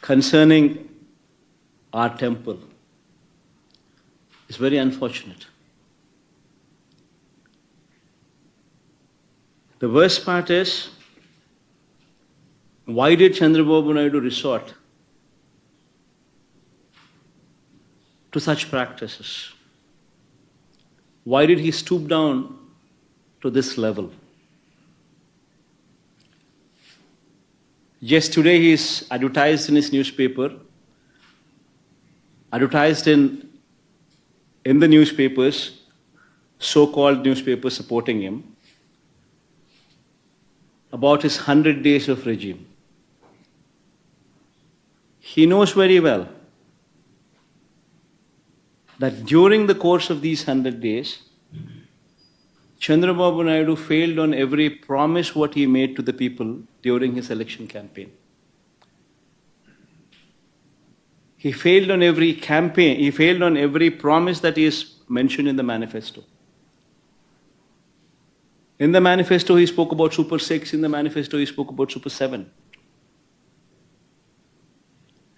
concerning our temple is very unfortunate. The worst part is, why did Chandrababu Naidu resort to such practices? Why did he stoop down to this level? Just today he is advertised in his newspaper, advertised in the newspapers, so-called newspapers supporting him, about his 100 days of regime. He knows very well that during the course of these 100 days, Chandrababu Naidu failed on every promise what he made to the people during his election campaign. He failed on every campaign, he failed on every promise that is mentioned in the manifesto. In the manifesto, he spoke about Super 6. In the manifesto, he spoke about Super 7.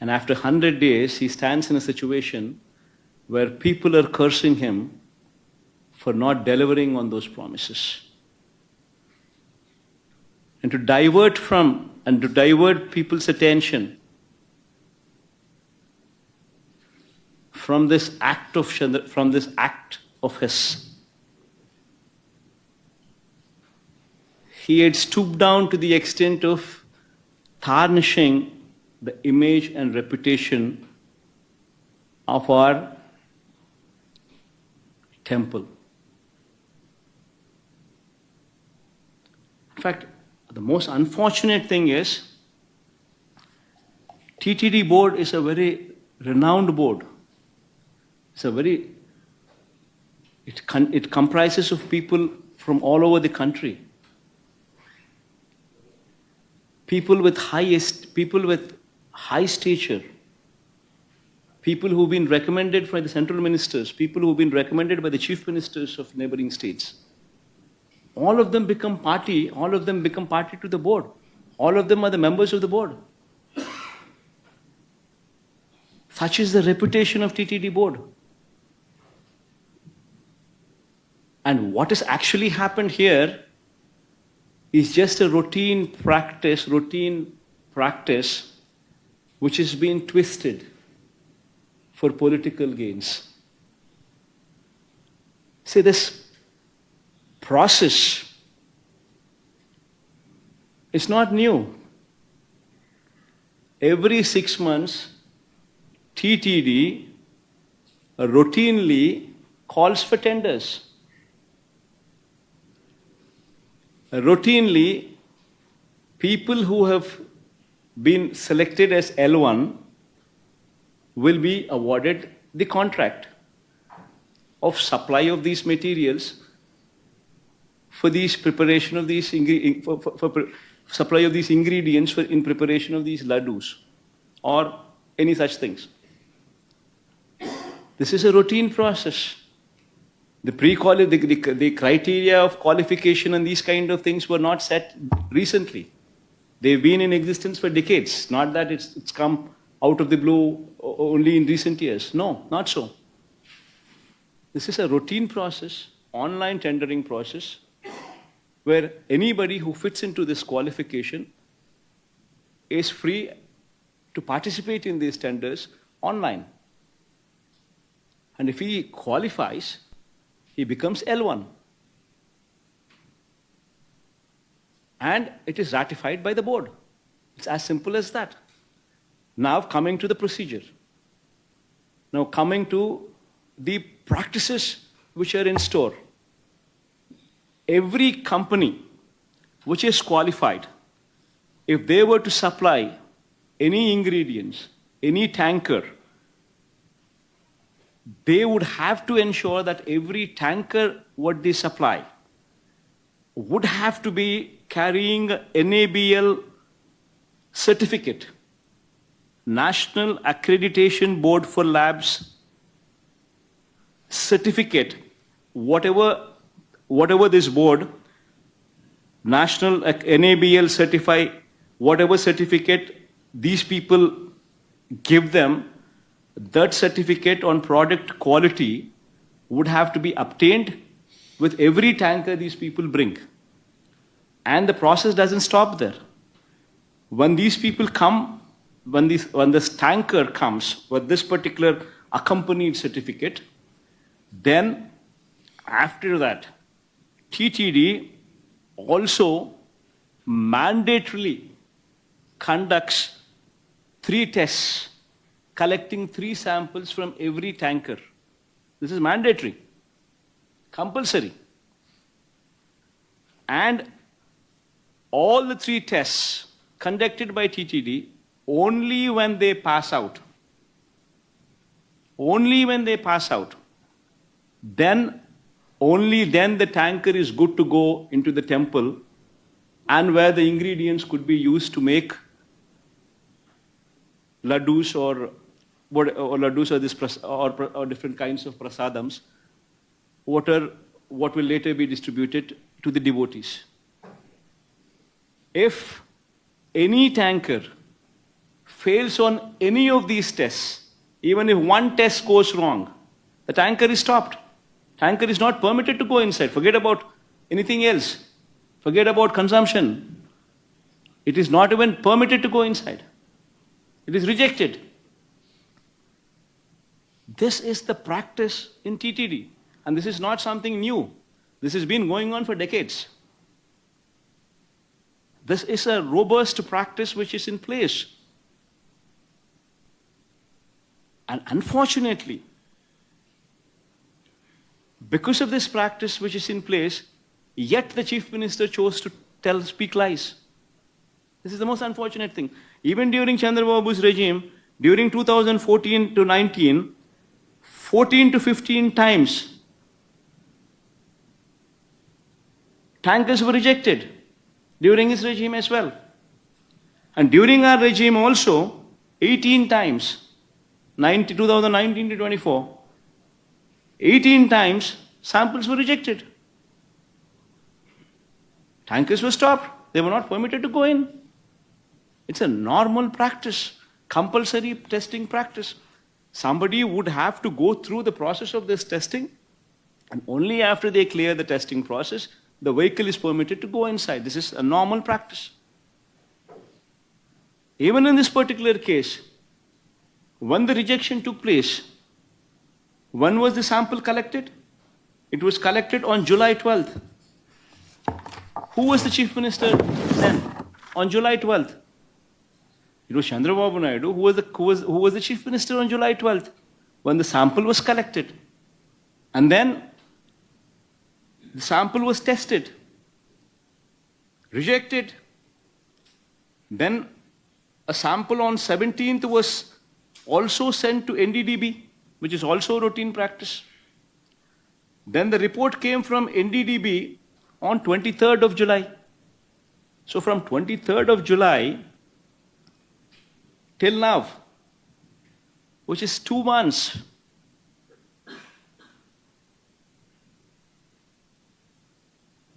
And after 100 days, he stands in a situation where people are cursing him for not delivering on those promises. And to divert people's attention from this act of his, he had stooped down to the extent of tarnishing the image and reputation of our temple. In fact, the most unfortunate thing is, TTD board is a very renowned board. It comprises of people from all over the country. People with high stature, people who've been recommended by the central ministers, people who've been recommended by the chief ministers of neighboring states. All of them become party to the board. All of them are the members of the board. Such is the reputation of TTD board. And what has actually happened here is just a routine practice which has been twisted for political gains. See, this process is not new. Every 6 months, TTD routinely calls for tenders. Routinely, people who have been selected as L1 will be awarded the contract of supply of these materials for these preparation of these supply of these ingredients in preparation of these laddus or any such things. This is a routine process. The criteria of qualification and these kind of things were not set recently. They've been in existence for decades. Not that it's come out of the blue only in recent years. No, not so. This is a routine process, online tendering process, where anybody who fits into this qualification is free to participate in these tenders online. And if he qualifies, he becomes L1. And it is ratified by the board. It's as simple as that. Now coming to the procedure. Now coming to the practices which are in store. Every company which is qualified, if they were to supply any ingredients, any tanker, they would have to ensure that every tanker what they supply would have to be carrying NABL certificate, National Accreditation Board for Labs certificate, whatever this board, National NABL certify, whatever certificate these people give them that certificate on product quality would have to be obtained with every tanker these people bring. And the process doesn't stop there. When these people come, when this tanker comes with this particular accompanied certificate, then after that, TTD also mandatorily conducts 3 tests, collecting 3 samples from every tanker. This is mandatory, compulsory. And all the 3 tests conducted by TTD, only when they pass out, then only then the tanker is good to go into the temple, and where the ingredients could be used to make laddus or different kinds of prasadams, what will later be distributed to the devotees. If any tanker fails on any of these tests, even if one test goes wrong, the tanker is stopped. Tanker is not permitted to go inside. Forget about anything else. Forget about consumption. It is not even permitted to go inside. It is rejected. This is the practice in TTD. And this is not something new. This has been going on for decades. This is a robust practice which is in place. And unfortunately, because of this practice which is in place, yet the Chief Minister chose to speak lies. This is the most unfortunate thing. Even during Chandrababu's regime, during 2014 to 19, 14 to 15 times, tankers were rejected during his regime as well. And during our regime also, 18 times, 2019 to 24, 18 times samples were rejected. Tankers were stopped. They were not permitted to go in. It's a normal practice, compulsory testing practice. Somebody would have to go through the process of this testing, and only after they clear the testing process, the vehicle is permitted to go inside. This is a normal practice. Even in this particular case, when the rejection took place, when was the sample collected? It was collected on July 12th. Who was the Chief Minister then? On July 12th. It was Chandrababu Naidu who was the Chief Minister on July 12th when the sample was collected. And then the sample was tested, rejected. Then a sample on 17th was also sent to NDDB, which is also routine practice. Then the report came from NDDB on 23rd of July. So from 23rd of July till now, which is 2 months,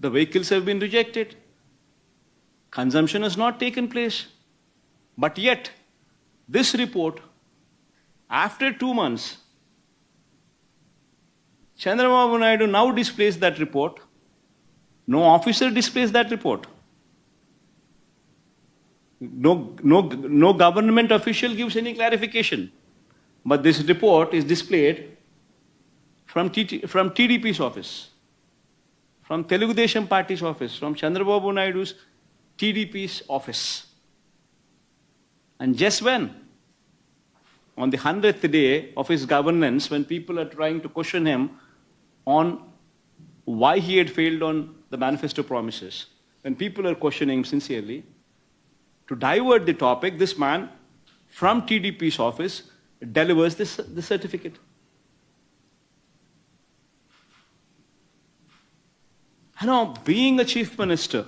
the vehicles have been rejected. Consumption has not taken place. But yet, this report, after 2 months, Chandrababu Naidu now displays that report. No officer displays that report. No government official gives any clarification. But this report is displayed from TDP's office, from Telugu Desam Party's office, from Chandrababu Naidu's TDP's office. And just when? On the 100th day of his governance, when people are trying to question him on why he had failed on the manifesto promises, when people are questioning him sincerely, to divert the topic, this man from TDP's office delivers the certificate. You know, being a chief minister,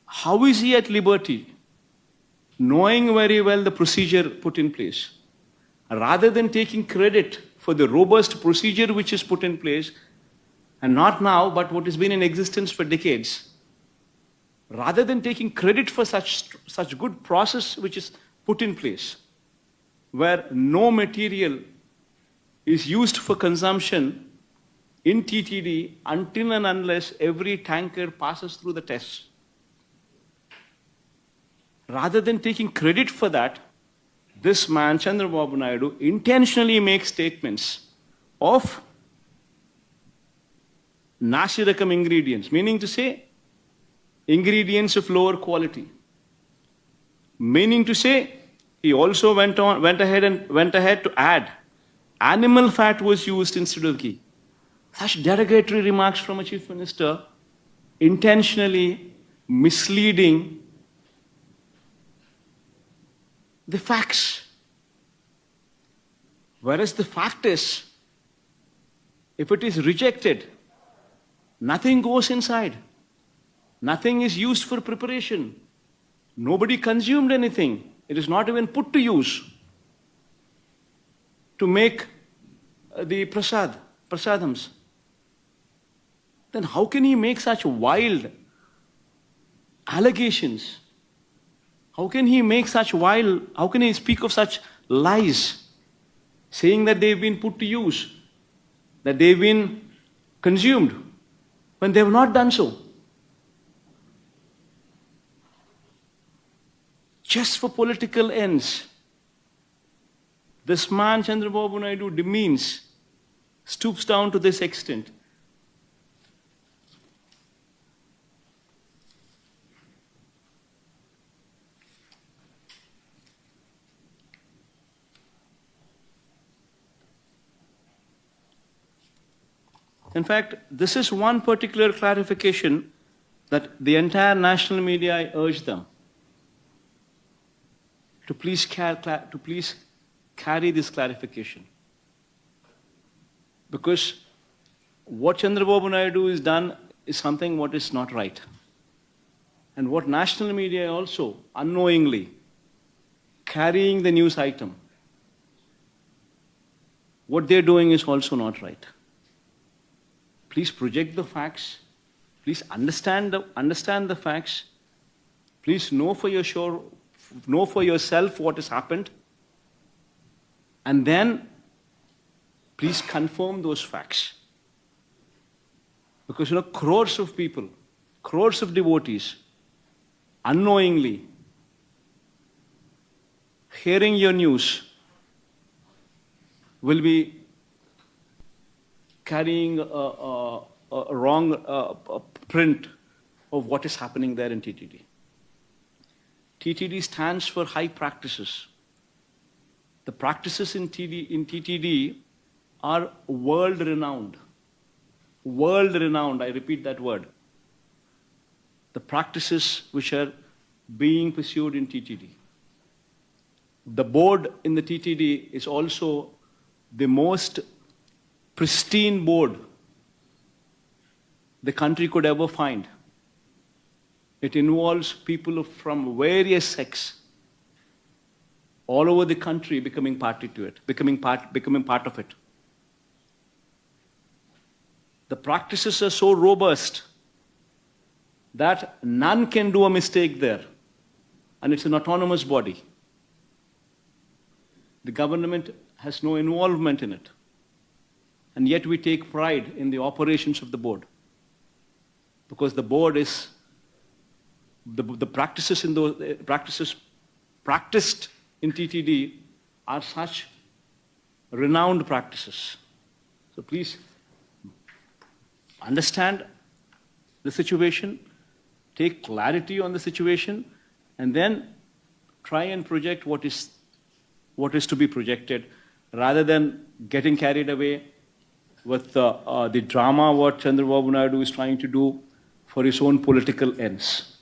how is he at liberty, knowing very well the procedure put in place, rather than taking credit for the robust procedure which is put in place, and not now, but what has been in existence for decades, rather than taking credit for such good process which is put in place where no material is used for consumption in TTD until and unless every tanker passes through the tests. Rather than taking credit for that, this man, Chandrababu Naidu, intentionally makes statements of Nashirakam ingredients, meaning to say ingredients of lower quality. Meaning to say, he also went ahead to add animal fat was used instead of ghee. Such derogatory remarks from a chief minister, intentionally misleading the facts. Whereas the fact is, if it is rejected, nothing goes inside. Nothing is used for preparation. Nobody consumed anything. It is not even put to use to make the prasadams. Then how can he make such wild allegations? How can he speak of such lies, saying that they've been put to use, that they've been consumed, when they have not done so? Just for political ends, this man, Chandrababu Naidu, demeans, stoops down to this extent. In fact, this is one particular clarification that the entire national media, I urge them to please carry this clarification. Because what Chandrababu Naidu has done is something what is not right. And what national media also unknowingly carrying the news item, what they're doing is also not right. Please project the facts. Please understand the facts. Please know for yourself what has happened. And then please confirm those facts. Because crores of people, crores of devotees, unknowingly hearing your news will be carrying a wrong print of what is happening there in TTD. TTD stands for high practices. The practices in TTD are world-renowned. World-renowned, I repeat that word. The practices which are being pursued in TTD. The board in the TTD is also the most pristine board the country could ever find. It involves people from various sects all over the country becoming party to it, becoming part of it. The practices are so robust that none can do a mistake there. And it's an autonomous body. The government has no involvement in it. And yet we take pride in the operations of the board. Because the board is, the practices in those practices practiced in TTD are such renowned practices. So please understand the situation, take clarity on the situation, and then try and project what is to be projected, rather than getting carried away with the drama what Chandrababu Naidu is trying to do for his own political ends.